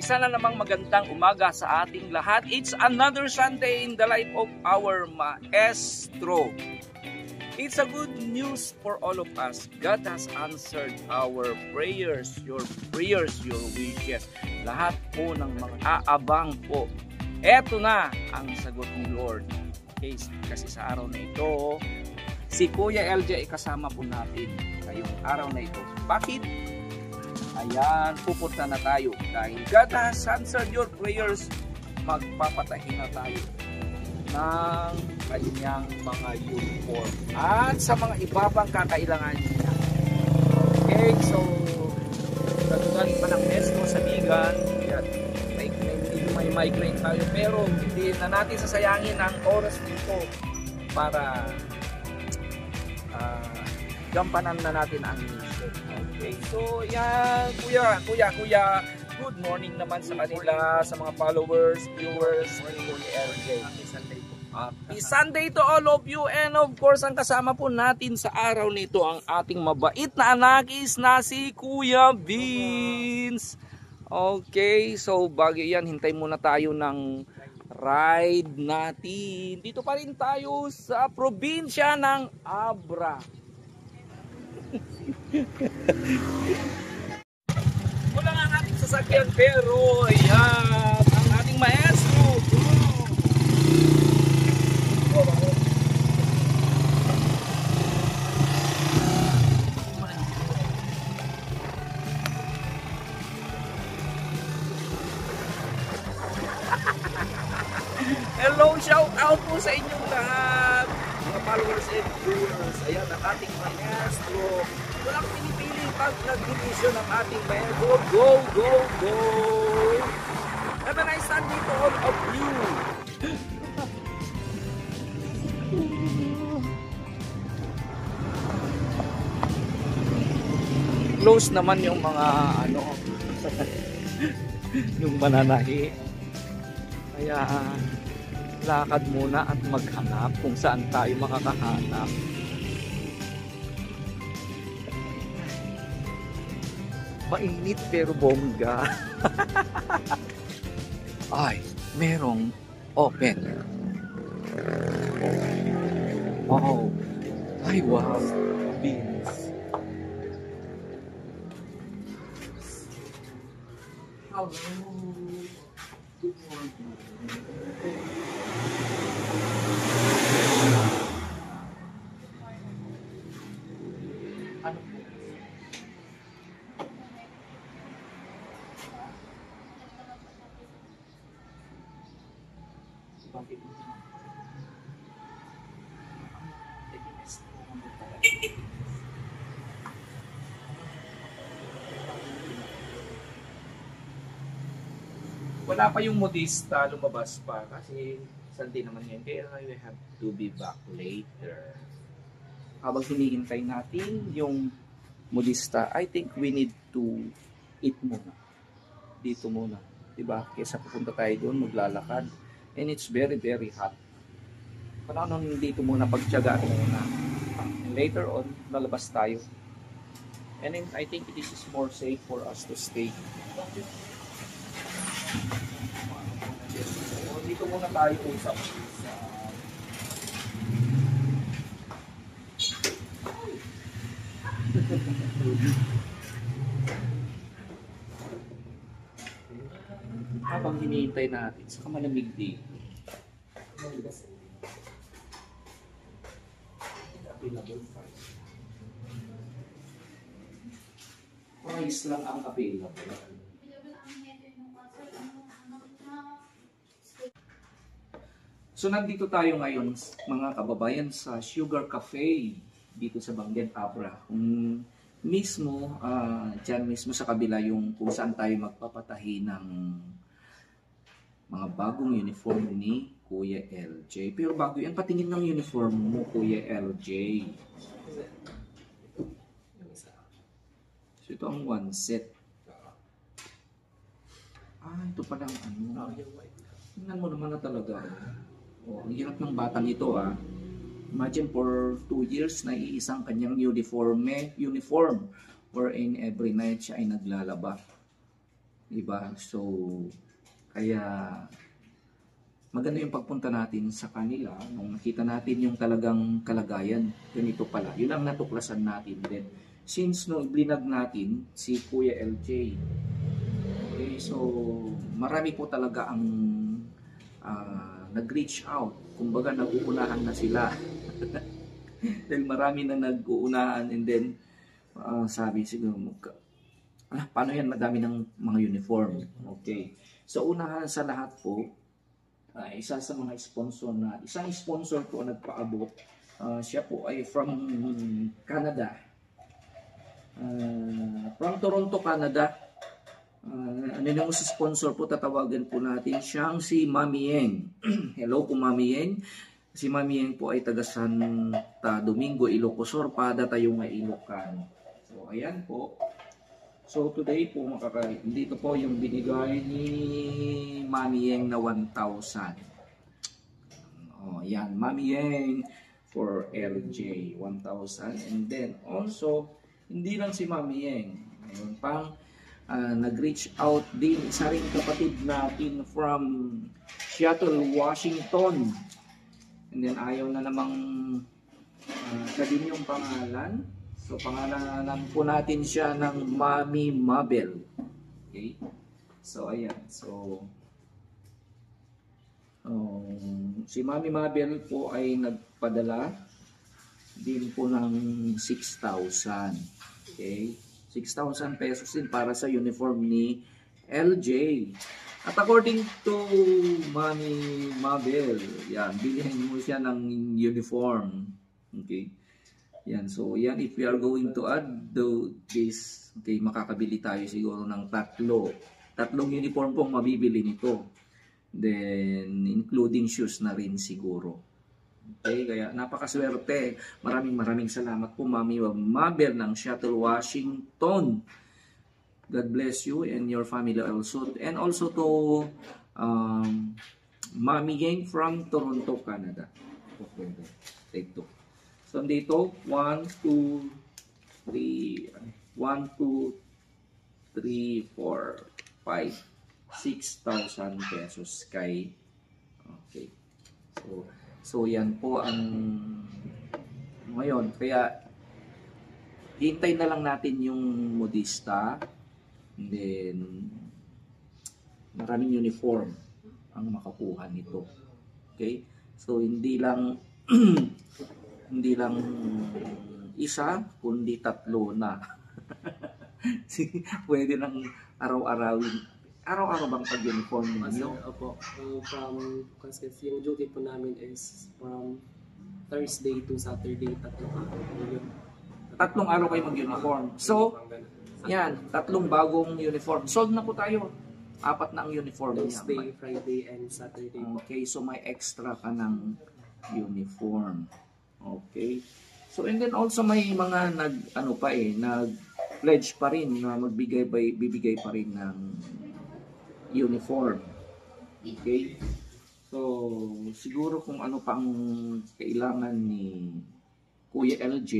Isa na namang magandang umaga sa ating lahat. It's another Sunday in the life of our maestro. It's a good news for all of us. God has answered our prayers, your wishes. Lahat po ng mga aabang po. Eto na ang sagot ni Lord. Okay, kasi sa araw na ito, si Kuya LJ ay kasama po natin ngayong araw na ito. Bakit? Ayan, pupunta na tayo. Dahil God has answered your prayers, magpapatahin na tayo ng kanyang mga uniform at sa mga iba pang kakailangan niya. Okay, so katulad pa ng Mesmo sa Bigan, may migraine tayo, pero hindi na natin sasayangin ang oras nito para gampanan na natin ang mission. Okay, so yan, kuya, good morning naman sa kanila, sa mga followers, viewers ni Kuya LJ. Happy Sunday to all of you, and of course ang kasama po natin sa araw nito ang ating mabait na anak is na si Kuya Vince. Okay, so bago yan, hintay muna tayo ng ride natin. Dito pa rin tayo sa probinsya ng Abra. Wala nga ang ating sasakyan, pero ayan, ang ating maestro. Hello, shout out po sa inyong lahat, mga followers and viewers. Ayan ang ating maestro. Walang pinipili pag nag-division ng ating maestro. Go, go, go! Have a nice Sunday to all of you! Close naman yung mga yung mananahi. Kaya lakad muna at maghanap kung saan tayo makakahanap. Mainit pero bongga. Ay, merong open. Wow. Ay, wow. Beans. Hello. Good morning. Ano po? Bakit? Wala pa yung modista, lumabas pa kasi Sunday naman yan, kaya we have to be back later. Habang hinihintay natin yung modista, I think we need to eat muna. Dito muna, diba? Kesa pupunta tayo doon, maglalakad. And it's very, very hot. Panahon dito muna, pagtiyagaan muna. And later on, lalabas tayo. And then, I think this is more safe for us to stay. So, dito muna tayo usap. Habang hinihintay natin, saka malamig dito. Price lang ang available. So nandito tayo ngayon mga kababayan sa Sugar Cafe dito sa Bangen Abra. Mismo, dyan mismo sa kabila yung kung saan tayo magpapatahi ng mga bagong uniform ni Kuya LJ. Pero bago yan, patingin ng uniform mo, Kuya LJ. So ito ang one set. Ito pala ang ano. Tingnan mo naman na talaga. Ang hirap ng batang ito Imagine for 2 years na iisang kanyang uniform wherein every night siya ay naglalaba. Diba? So, kaya maganda yung pagpunta natin sa kanila nung nakita natin yung talagang kalagayan. Ganito pala. Yun ang natuklasan natin. Then, since no iblinag natin si Kuya LJ, okay, so marami po talaga ang nag-reach out. Kumbaga, nag-uunahan na sila. Dahil marami na nag-uunahan, and then, sabi siguro, paano yan? Madami ng mga uniform. Okay. So, unahan sa lahat po, isa sa mga sponsor na, isang sponsor po nagpaabot. Siya po ay from Canada. From Toronto, Canada. Ano yung sponsor po, tatawagan po natin siyang si Mami Yeng. Hello po Mami Yeng. Si Mami Yeng po ay taga Santa Domingo, Ilocos Sur, Pada tayo nga Ilocan. So ayan po. So today po dito po yung binigay ni Mami Yeng na 1,000. Oh, yan, Mami Yeng for LJ 1,000. And then also hindi lang si Mami Yeng. Ayun pang nag-reach out din isa ring kapatid natin from Seattle, Washington. And then ayaw na namang sabihin yung pangalan. So pangalanan po natin siya ng Mami Mabel. Okay? So ayan. So si Mami Mabel po ay nagpadala din po ng 6,000. Okay? 6,000 pesos din para sa uniform ni LJ. At according to Mami Mabel, yan, bilhin mo siya ng uniform. Okay? Yan, so yan, if we are going to add this, okay, makakabili tayo siguro ng tatlong uniform pong mabibili nito. Then, including shoes na rin siguro. Okay, kaya napakaswerte. Maraming salamat po Mami Mabel ng Seattle, Washington. God bless you and your family also. And also to Mami Yeng from Toronto, Canada. Okay, take two. So dito 1, 2, 3, 1, 2, 3, 4, 5, 6,000 pesos kay. Okay. So yan po ang ngayon. Kaya hintay na lang natin yung modista. And then maraming uniform ang makakuha nito. Okay? So hindi lang hindi lang isa, kundi tatlo na. Pwede nang araw-arawin. Araw-araw bang pag-uniform ninyo? Opo. Kasi yung duty po namin is from Thursday to Saturday, tatlong araw kayo mag-uniform. So, yan, tatlong bagong uniform. Sold na po tayo. 4 na ang uniform niya. Thursday, Friday, and Saturday. Okay, so may extra ka ng uniform. Okay. So, and then also may mga nag-pledge pa rin na bibigay pa rin ng uniform. Okay? So, siguro kung ano pang kailangan ni Kuya LJ,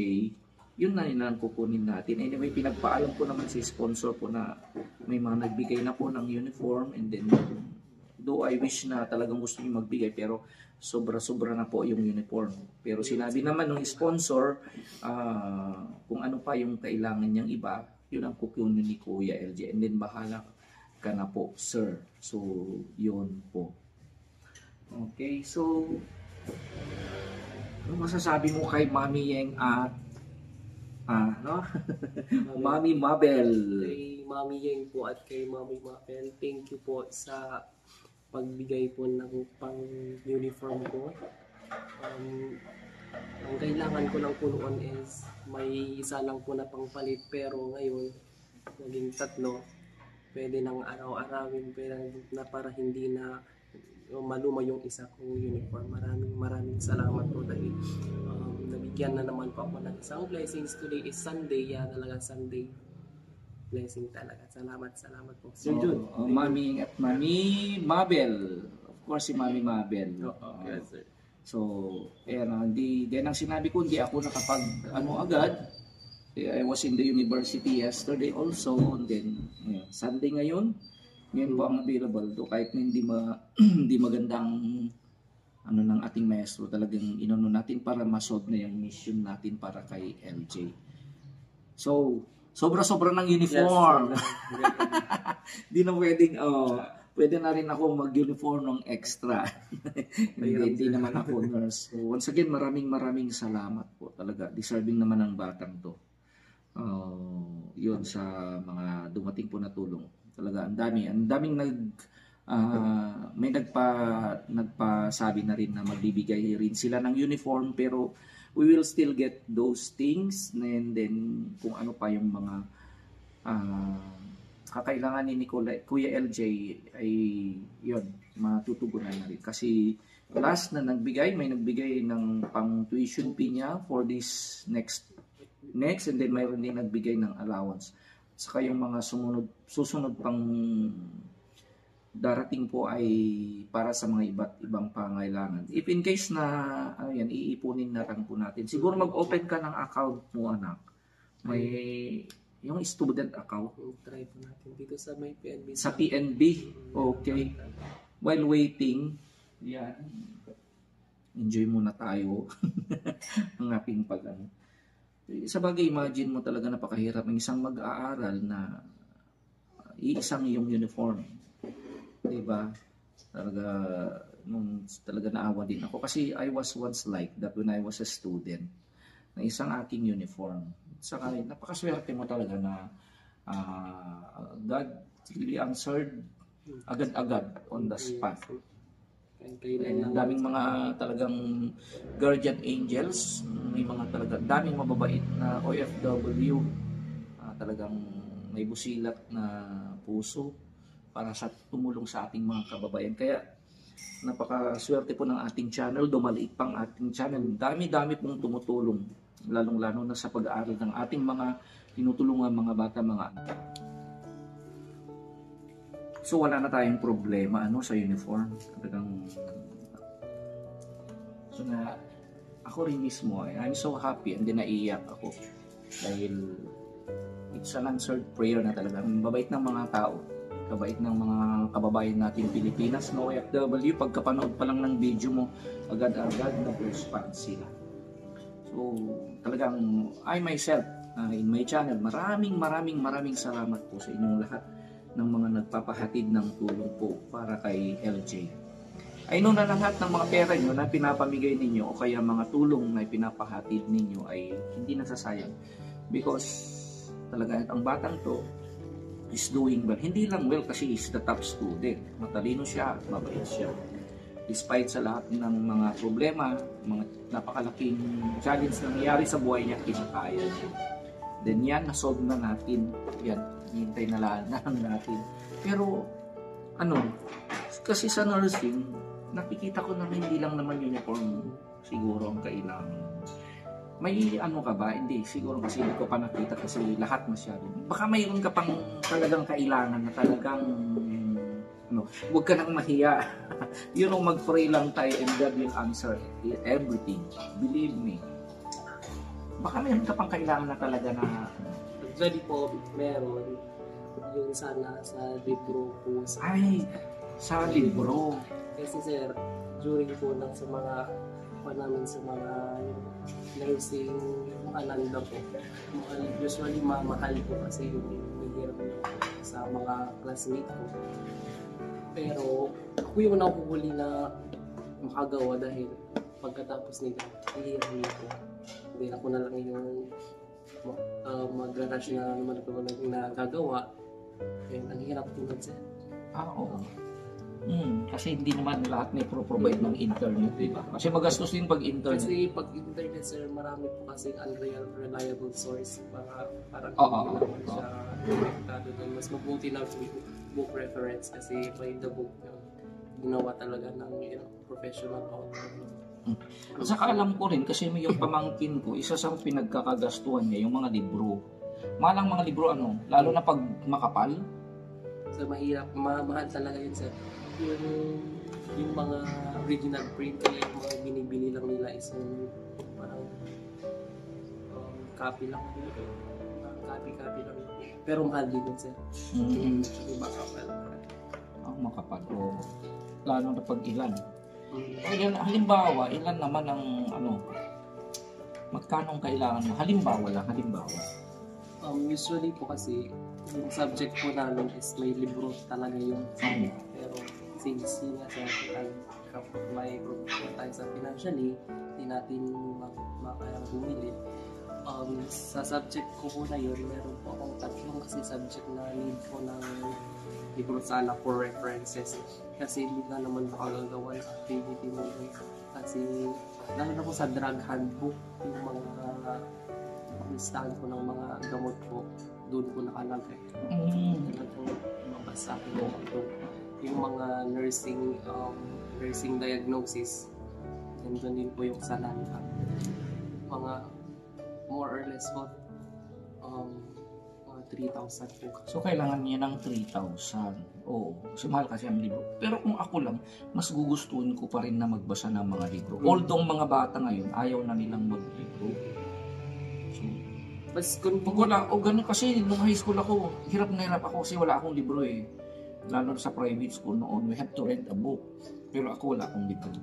yun na lang kukunin natin. Anyway, pinagpaalam ko naman si sponsor po na may mga nagbigay na po ng uniform, and then though I wish na talagang gusto niyo magbigay, pero sobra-sobra na po yung uniform. Pero sinabi naman ng sponsor, kung ano pa yung kailangan niyang iba, yun ang kukunin ni Kuya LJ. And then bahala ka na po, sir. So, yun po. Okay, so ano masasabi mo kay Mami Yeng at Mami Mabel? Kay Mami Yeng po at kay Mami Mabel, thank you po sa pagbigay po ng pang-uniform ko. Ang kailangan ko lang po noon is may isa lang po na pangpalit, pero ngayon naging 3. Pwede nang araw-arawin, na para hindi na maluma yung isa kong uniform. Maraming salamat po dahil nabigyan na naman po ako ng isang blessings. Today is Sunday, talaga Sunday blessing talaga. Salamat po. Sir Jude, Mami at Mami Mabel. Of course, si Mami Mabel. Yes, sir. So, hindi ang sinabi ko, hindi ako nakapag agad. I was in the university yesterday also, and then Sunday ngayon. Yan po ang available do kahit na hindi hindi magandang ano ng ating maestro, talagang inano natin para ma-solve na yung mission natin para kay LJ. So, sobra-sobra ng uniform. Yes, Di na pwedeng, pwede na rin ako mag-uniform ng extra. Hindi naman ako nurse. So, once again, maraming salamat po. Talaga, deserving naman ng batang to. Yun sa mga dumating po na tulong. Talaga, ang daming may nagpasabi na rin na magbibigay rin sila ng uniform, pero we will still get those things, and then kung ano pa yung mga kakailangan ni Kuya LJ ay yun, matutugunan na rin. Kasi last na may nagbigay ng pang tuition fee niya for this next, and then mayroon din nagbigay ng allowance. Saka yung mga susunod pang darating po ay para sa mga iba't ibang pangailangan. If in case na iipunin na lang po natin. Siguro mag-open ka ng account mo, anak. May yung student account. Try po natin dito sa may PNB. Sa PNB. Okay. While waiting, yan. Enjoy muna tayo ang ating pag-ano. Sa bagay, imagine mo talaga napakahirap ng isang mag-aaral na iisang iyong uniform. Diba? Talaga naawa din ako. Kasi I was once like that when I was a student. Na isang aking uniform. Saka napakaswerte mo talaga na God really answered agad-agad on the spot. And daming mga talagang guardian angels, may mga daming mababait na OFW, talagang may busilat na puso para sa tumulong sa ating mga kababayan. Kaya napakaswerte po ng ating channel, dumaliit pang ating channel. Dami-dami pong tumutulong, lalong-lalo na sa pag-aaral ng ating mga tinutulungan mga bata, mga anak. So wala na tayong problema sa uniform. So na ako rin mismo, I'm so happy and then naiiyak ako dahil it's an answered prayer na talaga. Mabait ng mga tao, kabait ng mga kababayan natin Pilipinas, no OFW, pagkapanood pa lang ng video mo, agad-agad nag-respond sila. So talagang I myself, in my channel, maraming salamat po sa inyong lahat ng mga nagpapahatid ng tulong po para kay LJ. I know na lahat ng mga pera nyo na pinapamigay ninyo o kaya mga tulong na pinapahatid ninyo ay hindi nasasayang, because talaga ang batang to is doing well. Hindi lang well kasi is the top student. Matalino siya, mabait siya. Despite sa lahat ng mga problema, mga napakalaking challenge na nangyari sa buhay niya, kinakaya niya. Then yan, nasolve na natin. Yan, hintay na lang natin. Pero, kasi sa nursing, nakikita ko na hindi lang naman uniform siguro ang kailangan. May ka ba? Hindi, siguro kasi hindi ko pa nakita kasi lahat masyado. Baka mayroon ka pang talagang kailangan na talagang, huwag ka nang mahiya. Mag-pray lang tayo and God will answer everything. Believe me. Baka mayroon ka pang kailangan na talaga na... Actually po, meron. Yung sana sa libro po. Sa libro. Kasi sir, during po lang sa mga namin sa mga nursing ananda po. Usually mamahal po kasi yung hirap sa mga classmate ko. Pero ako yung nakuhuli na makagawa dahil pagkatapos nila, hihirap po. Hindi ako na lang yung mag-rush na naman ako nagagawa. Kaya ang hirap po nun sir. Oo. Kasi hindi naman lahat may provide ng internet, diba? Kasi magastos din pag internet. Kasi pag internet sir, marami po kasi unreliable source para siya konektado doon. Mas mabuti na book reference kasi by the book ginawa talaga ng professional author. At saka alam ko rin kasi may yung pamangkin ko, isa sa pinagkakagastuhan niya yung mga libro. Malang mga libro lalo na pag makapal. So mahirap, mahal talaga yun sir. Yung mga original print, yung mga binibili lang nila is parang copy lang. Copy lang. Pero mahal din yun sir. Makapal. apat o lalo na pag ilan. Ilan, halimbawa, ilan naman ang magkano kailangan mo? Halimbawa lang, halimbawa. Usually po kasi, yung subject po namin is may libro talaga yun. Pero since yun nga kapag may problem tayo sa financially, hindi natin makayang bumili. Sa subject ko po na yun, meron po akong tatlong kasi subject na need po ng libro sana for references. Kasi hindi ka naman makagagawa ng activity mo yun. Kasi lalo na po sa drug handbook, yung mga listahan ko ng mga gamot ko, doon po nakalagay. Mabasa ko yung mga nursing diagnosis, doon din po yung salanta. Mga more or less po, mga 3,000 po. So, kailangan niya ng 3,000. Oo, kasi mahal kasi ang libro. Pero kung ako lang, mas gugustuhin ko pa rin na magbasa ng mga libro. Although mga bata ngayon, ayaw na nilang maglibro. So, mas kung wala, ganun kasi, nung high school ako, hirap na hirap ako kasi wala akong libro eh. Lalo sa private school noon, we have to rent a book. Pero ako wala akong libro.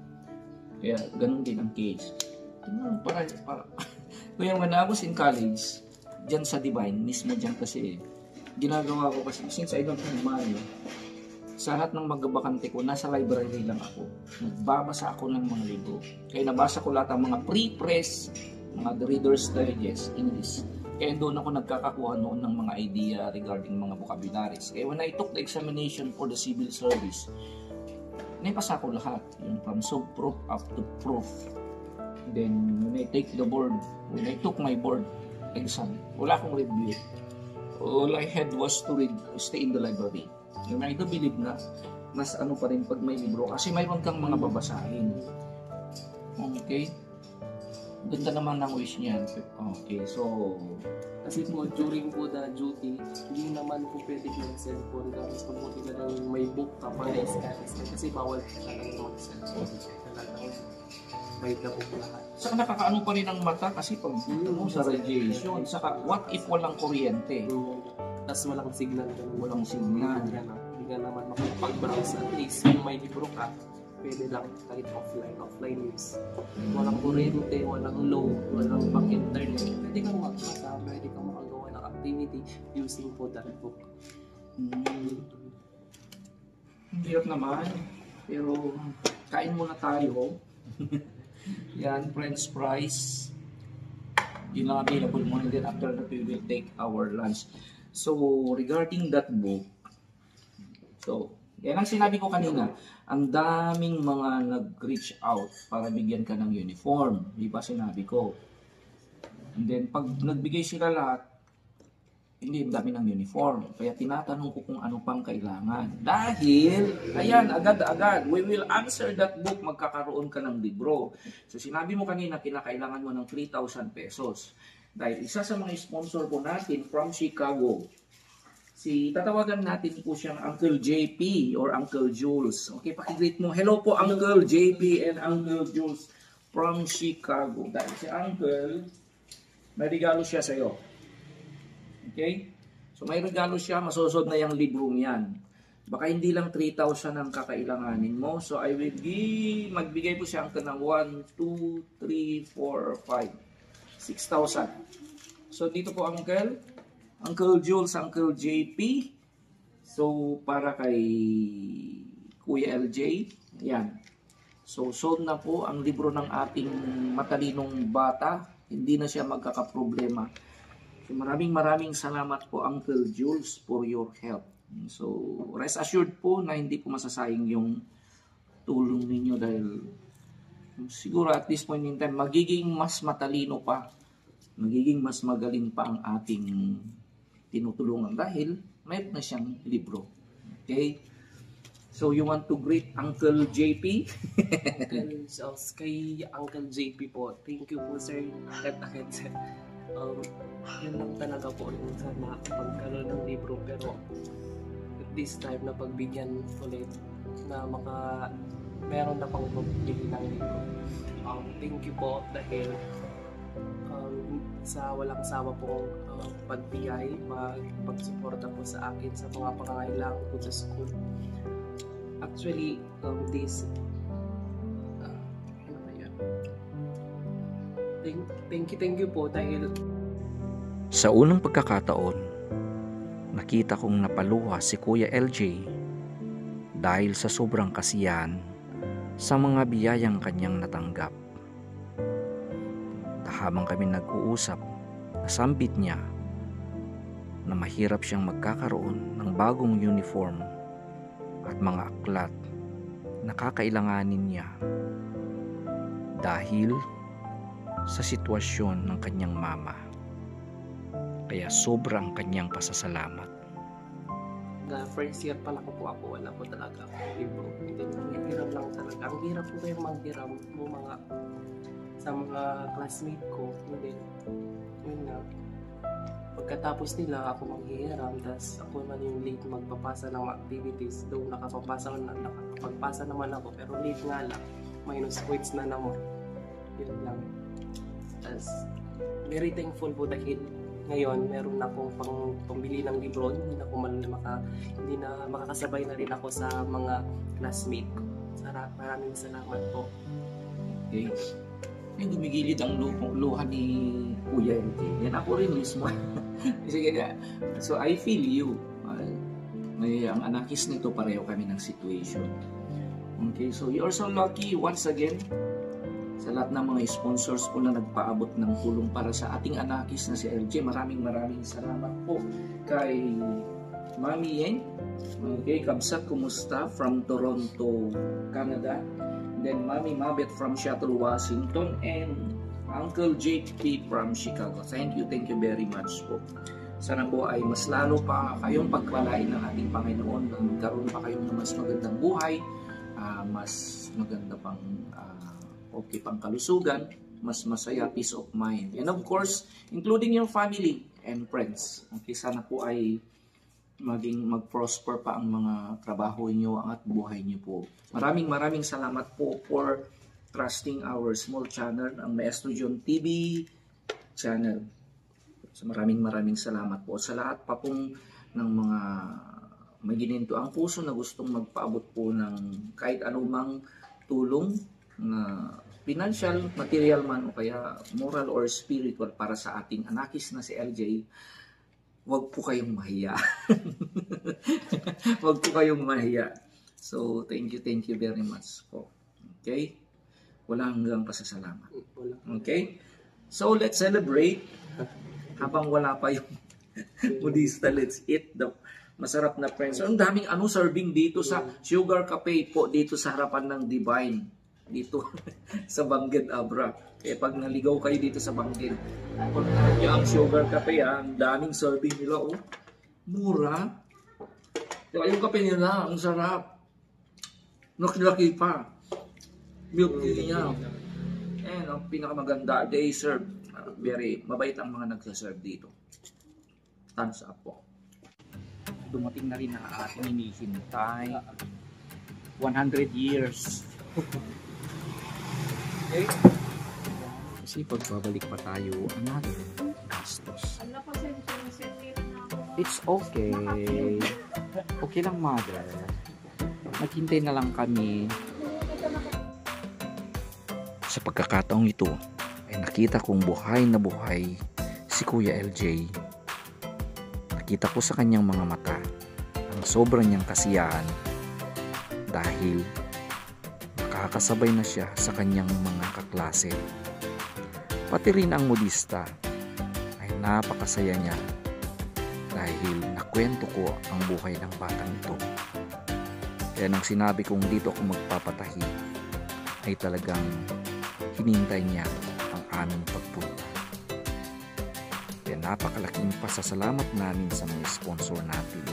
Kaya ganun din ang case. Para kaya when I was in college, dyan sa Divine, mismo dyan kasi, ginagawa ko kasi, since I don't have money, sa lahat ng magabakante ko, nasa library lang ako. Nagbabasa ako ng mga libro. Kaya nabasa ko lahat ng mga pre-press, mga Reader's Digest, English. Kaya doon ako nagkakakuha noon ng mga idea regarding mga vocabularies. Kaya when I took the examination for the civil service, naipasa ko lahat. Yung from sub-proof up to proof. Then, when I take the board, when I took my board exam, wala akong review. All I had was to read, stay in the library. And I do believe na mas pa rin pag may libro kasi mayroon kang mga babasahin. Okay? Ganda naman ng wish niyan. Okay, so kasi po during po the duty, hindi naman po pwede yung cellphone tapos mabuti na lang may book ka pa na scan kasi bawal talaga mag-cellphone. May na po lahat. Saka nakakaano pa rin ang mata kasi pag sa radiation. Saka what if walang kuryente? Tapos walang signal. Walang signal. Hindi ka naman makapag-browse. At least kung may libro ka, pwede lang kahit offline use. Walang kuryente, walang load, walang pang-internet. Pwede kang magbasa, pwede kang makagawa ng activity using po that book. Hirap naman. Pero kain muna tayo. Yan, French fries. Yun lang available mo. And then after that, we will take our lunch. So, regarding that book, so, yan ang sinabi ko kanina. Ang daming mga nag-reach out para bigyan ka ng uniform. Di ba sinabi ko? And then, pag nagbigay sila lahat, hindi dami ng uniform. Kaya tinatanong ko kung ano pang kailangan. Dahil, ayan, agad-agad, we will answer that book, magkakaroon ka ng libro. So, sinabi mo kanina, kinakailangan mo ng 3,000 pesos. Dahil isa sa mga sponsor po natin from Chicago, tatawagan natin po siyang Uncle JP or Uncle Jules. Okay, pakigreet mo. Hello po, Uncle JP and Uncle Jules from Chicago. Dahil si Uncle, may regalo siya sa iyo. Okay? So may regalo siya, masusod na yung librong yan. Baka hindi lang 3,000 ang kakailanganin mo. So I will magbigay po siya ng 1, 2, 3, 4, 5, 6,000. So dito po Uncle Jules, Uncle JP. So para kay Kuya LJ, yan. So sold na po ang libro ng ating matalinong bata. Hindi na siya magkakaproblema. So, maraming salamat po Uncle Jules for your help. So, rest assured po na hindi po masasayang yung tulong ninyo dahil siguro at this point in time, magiging mas matalino pa, magiging mas magaling pa ang ating tinutulungan dahil mayroon na siyang libro. Okay? So, you want to greet Uncle JP? Kay Uncle JP po, thank you po sir. Ahead sir. Yun lang talaga po yung sana pagkaroon ng libro pero at this time na pagbigyan ulit na meron na pang pagbili ng libro. Thank you po dahil sa walang sawa po pagbigay, pagsuporta po sa akin sa mga pangangailangan ko sa school. Actually, this ano ba yan? Thank you po dahil Sa unang pagkakataon, nakita kong napaluha si Kuya LJ dahil sa sobrang kasiyahan sa mga biyayang kanyang natanggap. Habang kami nag-uusap, nasambit niya na mahirap siyang magkakaroon ng bagong uniform at mga aklat na kakailanganin niya dahil sa sitwasyon ng kanyang mama. Kaya sobrang kanyang pasasalamat. first year pa lang po ako, wala po talaga ako libro. Hindi, nanghihiram lang talaga. Ang hirap po kayong manghiram mo sa mga classmate ko. Hindi, yun na. Pagkatapos nila, ako manghihiram, tapos ako naman yung late magpapasa ng activities. Though nakapagpasa naman ako, pero late nga lang. Minus points na naman. Yun lang. Tapos, very thankful po dahil ngayon meron akong pambili ng libro. Hindi na makakasabay na rin ako sa mga classmate ko. Maraming salamat po. Okay. Yung gumigilid ang luha ni Kuya LJ. Yan ako rin mismo. Sige nga. So I feel you. Ang anakis nito pareho kami ng situation. Okay, so you are so lucky once again sa lahat ng mga sponsors po na nagpaabot ng tulong para sa ating anakis na si LJ. Maraming salamat po kay Mami Yeng. Okay, Kabsat, kumusta? From Toronto, Canada. Then Mami Mabet from Seattle, Washington. And Uncle JP from Chicago. Thank you very much po. Sana po ay mas lalo pa kayong pagpalain ng ating Panginoon na magkaroon pa kayong ng mas magandang buhay, mas maganda pang okay pang kalusugan, mas masaya, peace of mind. And of course, including your family and friends. Okay, sana po ay mag-prosper pa ang mga trabaho niyo at buhay niyo po. Maraming salamat po for trusting our small channel, ang Maestro John TV channel. So maraming salamat po sa lahat pa pong ng mga may gininto ang puso na gustong magpaabot po ng kahit anumang tulong na financial, material man o kaya moral or spiritual para sa ating anakis na si LJ. Huwag po kayong mahiya. Huwag po kayong mahiya. So, thank you very much po. Okay? Wala hanggang pasasalamat. Okay? So, let's celebrate. Habang wala pa yung Buddhista, let's eat the masarap na friends. Ang daming serving dito sa Sugar Cafe po, dito sa harapan ng Divine. Dito sa Bangged Abra. Kaya pag naligaw kayo dito sa Bangged, yung Sugar Cafe, ang daming serving nila, oh. Mura. Kaya yung kape nila, ang sarap. Nakilaki pa. Milk tea niya. And ang pinakamaganda, they serve. Very mabait ang mga nagsaserve dito. Thumbs up po. Dumating na rin ang ating hinihintay. 100 years. Okay? Kasi pagbabalik pa tayo, another gastos. It's okay. Okay lang, mother. Maghintay na lang kami. Sa pagkakataong ito, ay nakita kong buhay na buhay si Kuya LJ. Nakita ko sa kanyang mga mata ang sobrang niyang kasiyahan dahil nakakasabay na siya sa kanyang mga kaklase. Pati rin ang modista ay napakasaya niya dahil nakwento ko ang buhay ng batang ito. Kaya nang sinabi kong dito ako magpapatahi ay talagang hinintay niya ang aming pagpunta. Kaya napakalaking pasasalamat namin sa mga sponsor natin.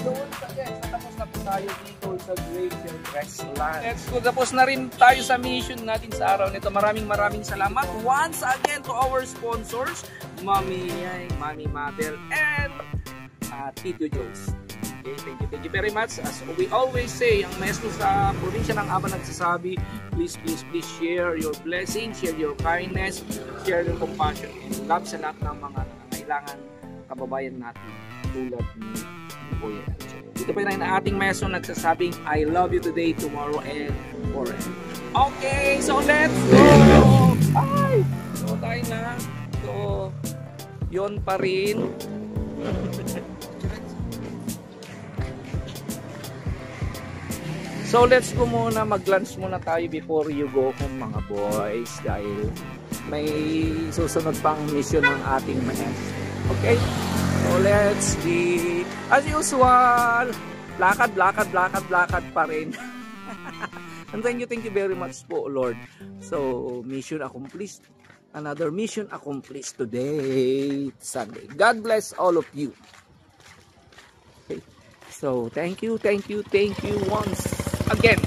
So once again, tapos na po tayo dito sa Glacier Restaurant. Let's go. Tapos na rin tayo sa mission natin sa araw nito. Maraming salamat once again to our sponsors, Mami Mabel and Tito Jones. Okay, thank you very much. As we always say, ang maestro sa probinsya ng Aba nagsasabi, please share your blessings, share your kindness, share your compassion and love sa lahat ng mga nangangailangan kababayan natin tulad ni Kuya. Dito pa rin ang ating maestro nagsasabing, I love you today, tomorrow, and forever. Okay, so let's go! Ay! So tayo na. So, yun pa rin. So let's go muna, mag-lunch muna tayo before you go home mga boys dahil may susunod pang mission ng ating maestro. Okay? So let's be as usual. Lakad pa rin. And thank you very much po Lord. So mission accomplished. Another mission accomplished today, Sunday. God bless all of you. Okay. So thank you once again.